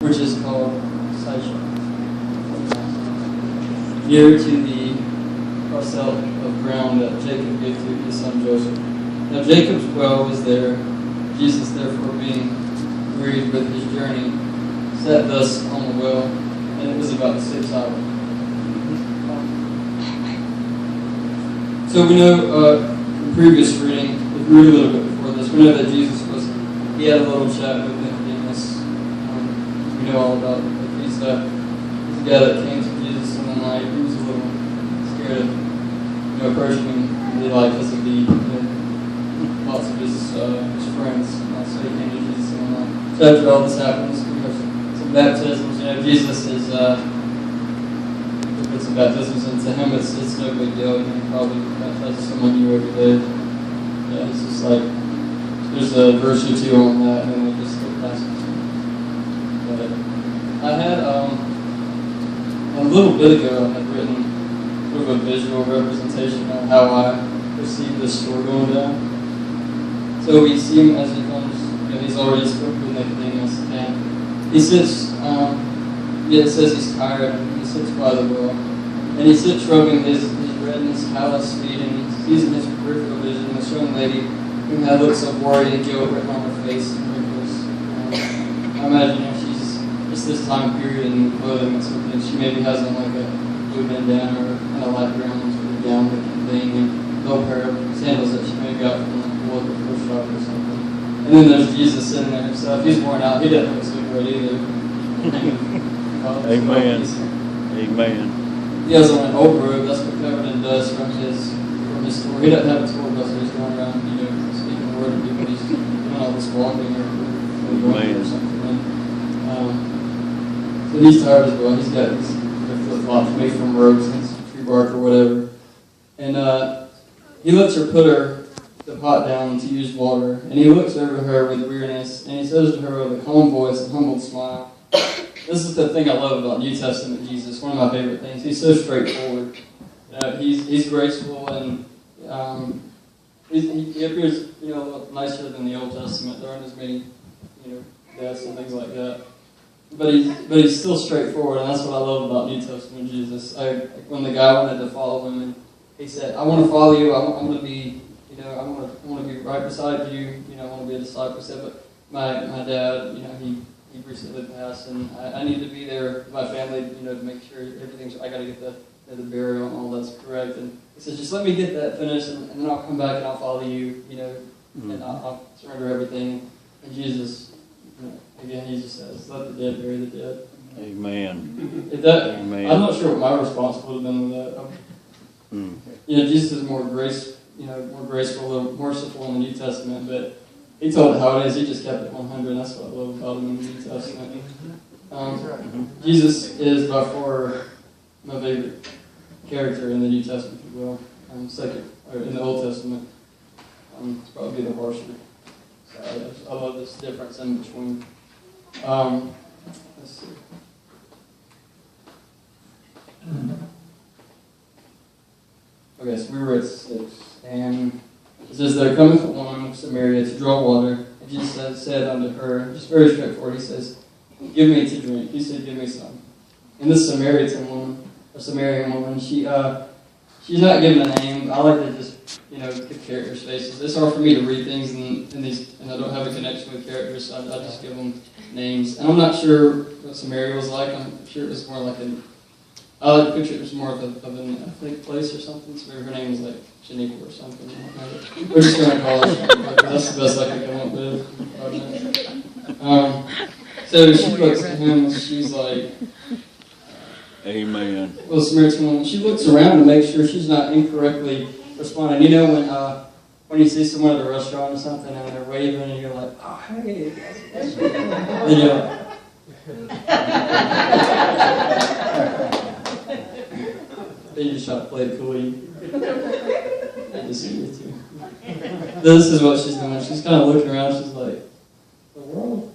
which is called Sideshow, near to the parcel of ground that Jacob gave to his son Joseph. Now Jacob's well was there. Jesus, therefore, being wearied with his journey, sat thus on the well, and it was about 6 hours. So we know from previous reading, if we read a little bit before this, we know that he had a little chat with Nicodemus. We know all about it. He's the guy that came to Jesus in the night. He was a little scared of approaching him because of the lots of his friends. So he came to Jesus in the night. So after all this happens, we have some baptisms. Jesus is put some baptisms into him. It's no big deal. He probably baptizes someone new every day. Yeah, it's just like there's a verse or two on that, and then we just look past it. But I had a little bit ago, I had written sort of a visual representation of how I perceive this story going down. So we see him as he comes. He's already spoken with Nicodemus, and he sits. It says he's tired, and he sits by the well, and he sits rubbing his red and his calloused feet, and he's using his peripheral vision. This young lady who had looks of worry and guilt written on her face and wrinkles. I imagine she's just this time period in clothing or something. She maybe has on like a blue bandana or a light brown sort of gown looking thing, and a little pair of sandals that she maybe got from like a local thrift shop or something. And then there's Jesus sitting there, so if he's worn out, he doesn't look so good either. Amen. Amen. He has on an old robe, that's what covered in dust from his tour. He doesn't have a tour bus, so he's going around, speaking the word to people. He's doing all this walking or something. So he's tired as well. He's got these flip-flops made from ropes and tree bark or whatever. And he lets her put the pot down to use water, and he looks over her with weariness, and he says to her with a calm voice and humbled smile. This is the thing I love about New Testament Jesus, one of my favorite things. He's so straightforward. He's graceful, and he appears a little nicer than the Old Testament. There aren't as many deaths and things like that. But he's still straightforward, and that's what I love about New Testament Jesus. When the guy wanted to follow him, and he said, "I want to follow you. I want to be, I want to be right beside you. I want to be a disciple." He said, "But my dad, he recently passed, and I need to be there with my family, to make sure everything's. I got to get the burial and all that's correct." And he said, "Just let me get that finished, and then I'll come back and I'll follow you, and I'll surrender everything." And Jesus, again, he just says, "Let the dead bury the dead." Amen. Amen. I'm not sure what my response would have been with that. Jesus is more more graceful, more merciful in the New Testament, but he told it how it is. He just kept it 100. That's what I love about him in the New Testament. Jesus is by far my favorite character in the New Testament, if you will. Second, or in the Old Testament, it's probably the harsher side. I love this difference in between. Let's see. Okay, so we were at 6, and it says, "There cometh a woman of Samaria to draw water, and Jesus said unto her," just very straightforward, he says, "Give me to drink." He said, "Give me some." And this Samaritan woman, she's not given a name. I like to just, give characters faces. It's hard for me to read things and I don't have a connection with characters, so I just give them names. And I'm not sure what Samaria was like. I'm sure it was more like I like to picture it was more of an ethnic place or something. So maybe her name was like Shaniqua or something. We're just going to call her. That's the best I can come up with. So she looks at him and she's like, Amen. Well, Samaritan woman, she looks around to make sure she's not incorrectly responding. When you see someone at a restaurant or something and they're waving and you're like, "Oh, hey." And you're like, then you just try to play it cool. This is what she's doing. She's kind of looking around. She's like, "The world?"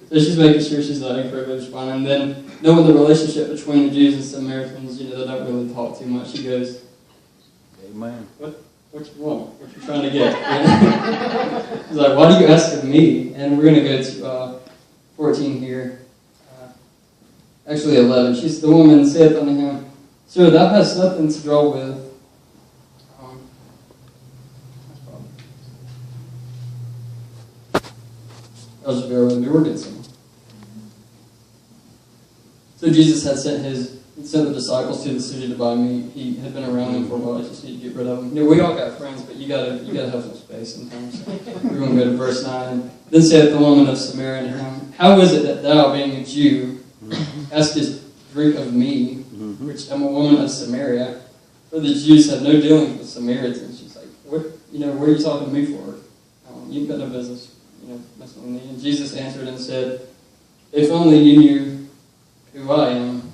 So she's making sure she's not incorrectly responding. And then, knowing the relationship between the Jews and Samaritans, they don't really talk too much. She goes, Amen. What you want? What you trying to get? She's like, "Why do you ask of me?" And we're going to go to 14 here. actually 11. The woman saith unto him, Sir, thou hast nothing to draw with. I'll just bear with me. We're getting somewhere. So Jesus had sent the disciples to the city to buy meat. He had been around them for a while. I just need to get rid of them. You know, we all got friends, but you gotta have some space sometimes. We're going to go to verse 9. Then saith the woman of Samaria unto him, How is it that thou, being a Jew, askest drink of me, which am a woman of Samaria? For the Jews have no dealings with Samaritans. She's like, what are you talking to me for? You've got no business, messing with me. And Jesus answered and said, If only you knew who I am,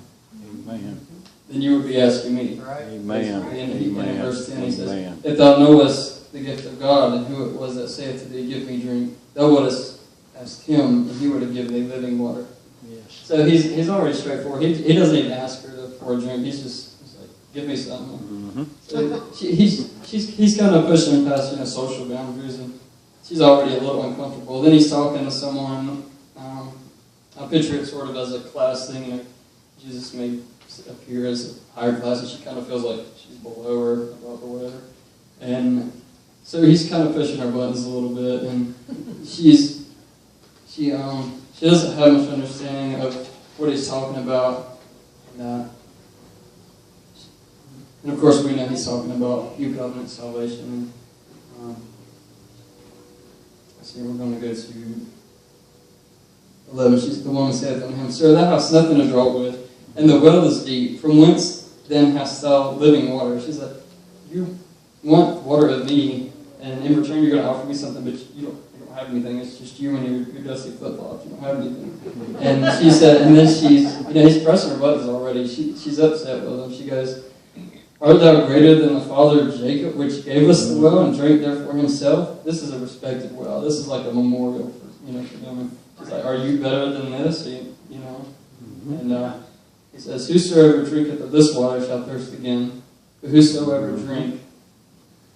Amen. then you would be asking me. Right. Amen. And in verse 10 he says, Amen. If thou knowest the gift of God, and who it was that saith to thee, Give me drink, thou wouldest ask him, and he would have given thee living water. Yes. So he's already straightforward. He doesn't even ask her for a drink. He's like, give me something. Mm-hmm. So he's kind of pushing past social boundaries, and she's already a little uncomfortable. Then he's talking to someone. I picture it sort of as a class thing. Jesus may appear as a higher class, and she kind of feels like she's below her or whatever. And so he's kind of pushing her buttons a little bit, and she doesn't have much understanding of what he's talking about. And of course, we know he's talking about new covenant salvation. Let's see, we're going to go to 11. The woman saith unto him, Sir, thou hast nothing to draw with, and the well is deep. From whence then hast thou living water? She's like, you want water of me, and in return you're going to offer me something, but you don't have anything. It's just you and your dusty flip-flops. You don't have anything. And she said, and then he's pressing her buttons already. She's upset with him. She goes, Art thou greater than the father of Jacob, which gave us the well and drank therefore himself? This is a respected well. This is like a memorial for them. She's like, Are you better than this? And he says, Whosoever drinketh of this water shall thirst again, but whosoever drink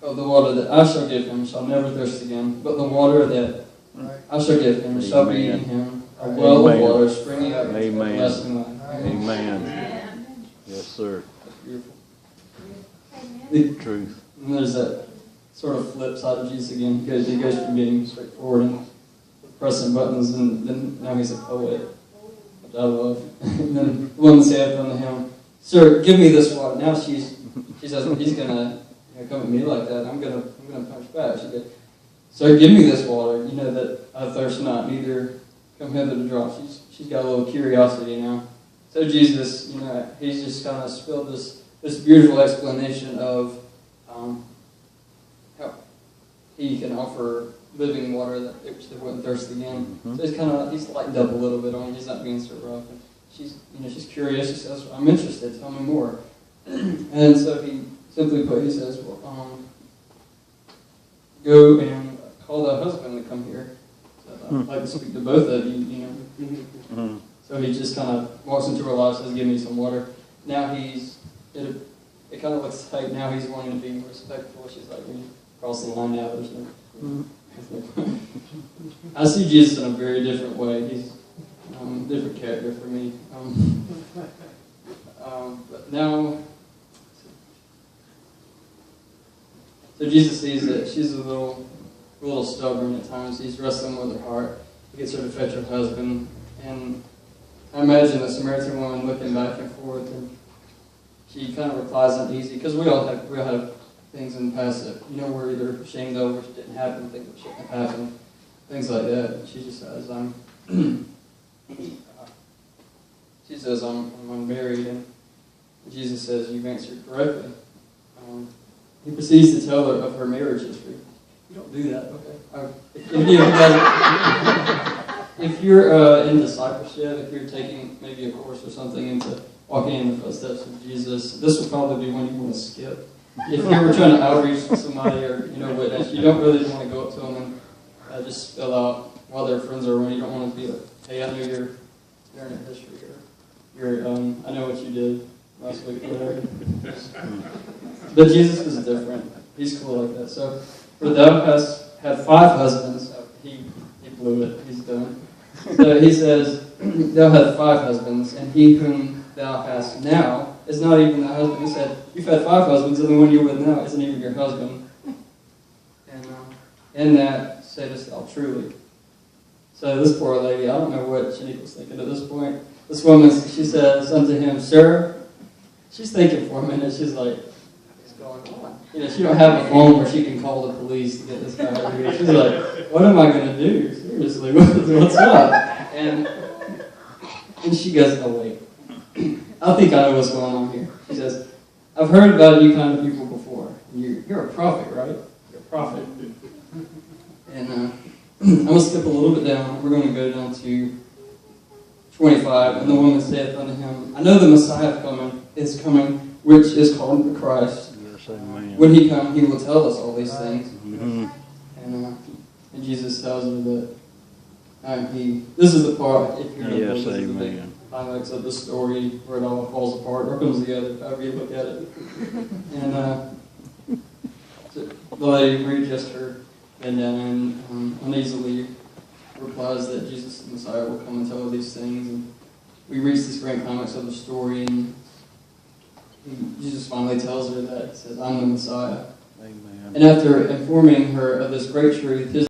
of the water that I shall give him shall never thirst again, but the water that I shall give him shall be in him a well of water springing up into everlasting life. Amen. Yes, sir. That's beautiful. Truth. And there's that sort of flip side of Jesus again. He goes from being straightforward and pressing buttons, and then now he's a poet, which I love. And then the woman saith unto him, Sir, give me this water. Now she says, he's gonna come at me like that. I'm gonna punch back. She goes, Sir, give me this water. That I thirst not, neither come hither to draw. She's got a little curiosity now. So Jesus, he's just kind of spilled this beautiful explanation of how he can offer living water that they wouldn't thirst again. So he's lightened up a little bit on it. He's not being so rough. And she's curious. She says, I'm interested. Tell me more. And so he says, well, go and call the husband to come here. So I'd like to speak to both of you, So he just kind of walks into her life, says, give me some water. Now it kind of looks like now he's wanting to be respectful. She's like, we cross the line now. There's no. I see Jesus in a very different way. He's a different character for me. But now, so Jesus sees that she's a little stubborn at times. He's wrestling with her heart. He gets her to fetch her husband, and I imagine the Samaritan woman looking back and forth, and she kind of replies uneasy, because we all have things in the past that we're either ashamed of, which didn't happen, things that shouldn't have happened, things like that. And she just says, I'm unmarried, and Jesus says, you've answered correctly. He proceeds to tell her of her marriage history. You don't do that, okay? If you're in discipleship, if you're taking maybe a course or something into walking in the footsteps of Jesus, this would probably be one you want to skip. If you were trying to outreach somebody or witness, you don't really want to go up to them and just spell out while their friends are around. You don't want to be like, hey, I know your internet history, or I know what you did last week, or whatever. But Jesus was different. He's cool like that. So, for thou hast had 5 husbands. He blew it. He's done. So he says, thou hast 5 husbands, and he whom thou hast now is not even thy husband. He said, you've had 5 husbands, and the one you're with now isn't even your husband. And in that saidest thou truly. So this poor lady, I don't know what Shanique was thinking at this point. This woman, she says unto him, Sir, she's thinking for a minute, she's like, what's going on? You know, she don't have a phone where she can call the police to get this guy over here. She's like, what am I going to do? Seriously, what's up? And she goes, oh wait, I think I know what's going on here. She says, I've heard about you kind of people before. You're a prophet, right? You're a prophet. And I'm going to skip a little bit down. We're going to go down to 25. And the woman saith unto him, I know the Messiah is coming, which is called the Christ. Yes, amen. When he comes, he will tell us all these things. Mm-hmm. And Jesus tells her that this is the part, if you're Yes, this is the big amen. climax of the story where it all falls apart or comes together, however you look at it. And the lady readjusts her and then uneasily replies that Jesus the Messiah will come and tell her these things. And we reach this great climax of the story, and Jesus finally tells her that, he says, I'm the Messiah. Amen. And after informing her of this great truth, his